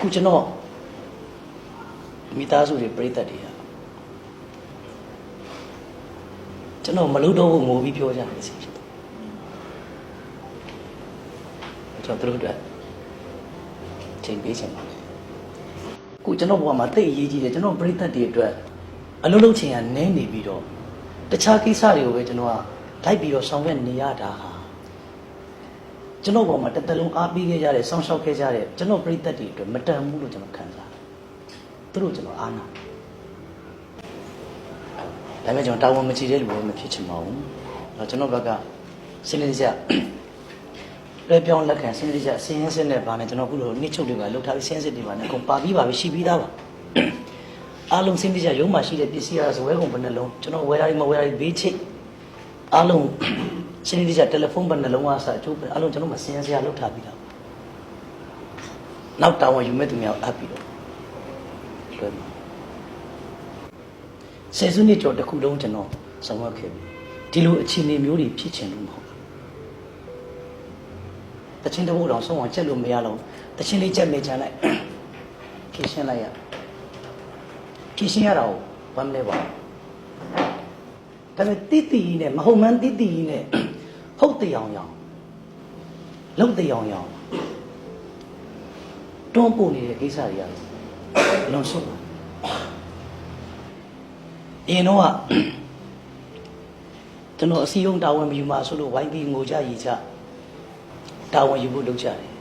ခုကျွန်တော်မိသားစုတွေပြိတ္တတွေကကျွန်တော်မလုပ်တော့ဘူးငိုပြီးပြောကြတယ်စီဖြစ်တယ်ကျွန်တော်တို့အတွက်ချိန်ပေးချင်ပါတယ်ခုကျွန်တော်ဘဝမှာတိတ်အရေးကြီးတယ်ကျွန်တော်ပြိတ္တတွေအတွက်အလုပ်လုပ်ချင်ရနည်းနေပြီးတော့တခြားကိစ္စတွေကိုပဲကျွန်တော်ကလိုက်ပြီးတော့ဆောင်ရွက်နေရတာဟာကျွန်တော်ဘောမှာတစ်သက်လုံးအားပေးခဲ့ကြတယ်စောင့်ရှောက်ခဲ့ကြတယ်ကျွန်တော်ပြိတ္တတွေအတွက်မတန်ဘူးလို့ကျွန်တော်ခံစားတယ်သူတို့ကျွန်တော်အားနာဒါပေမဲ့ကျွန်တော်တာဝန်မချီတဲ့လူတွေမဖြစ်ချင်ပါဘူး။ကျွန်တော်ဘက်ကစနစ်တကျပဲပြောင်းလက်ခံစနစ်တကျစင်းရဲစစ်နဲ့ပါနဲ့ကျွန်တော်ခုလိုနှစ်ချုပ်တွေကလှုပ်ထားပြီးစင်းစစ်တွေပါနဲ့အကုန်ပါပြီးပါပြီရှိပြီးသားပါ။အားလုံးစနစ်တကျရုံးမှာရှိတဲ့ပစ္စည်းအားစဝဲကုန်ဘယ်နှလုံးကျွန်တော်ဝယ်တာမဝယ်တာဘေးချိတ်အားလုံးစနစ်တကျတယ်လီဖုန်းဘယ်နှလုံးအားစအကျိုးပဲအားလုံးကျွန်တော်မစင်းရဲစရာလှုပ်ထားပြီးသား။နောက်တာဝန်ယူမဲ့သူများအပ်ပြီးတော့လွှဲမှာဆယ်စုနှစ်ကျော်တစ်ခုလုံးကျွန်တော်ဆောင်ရွက်ခဲ့ပြီဒီလိုအခြေအနေမျိုးတွေဖြစ်ချင်လို့မဟုတ်ဘူးတချင်းတဘို့တောင်ဆုံးအောင်ချက်လို့မရတော့တချင်းလေးချက်နေချင်လိုက်ဖြည့်ရှင်းလိုက်ရဖြည့်ရှင်းရတာကိုဘာမလဲပါဒါပေမဲ့တိတိကြီးနဲ့မဟုတ်မှန်းတိတိကြီးနဲ့ဟုတ်တရားအောင်လုံတရားအောင်တွန်းပို့နေတဲ့ကိစ္စတွေရတယ်လွန်ဆွတ်အင်းတော့ကျွန်တော်အစည်းအရုံးတာဝန်မယူမှာဆိုလို့ဝိုင်းပြီးငိုကြရည်ကြတာဝန်ယူဖို့လုပ်ကြတယ်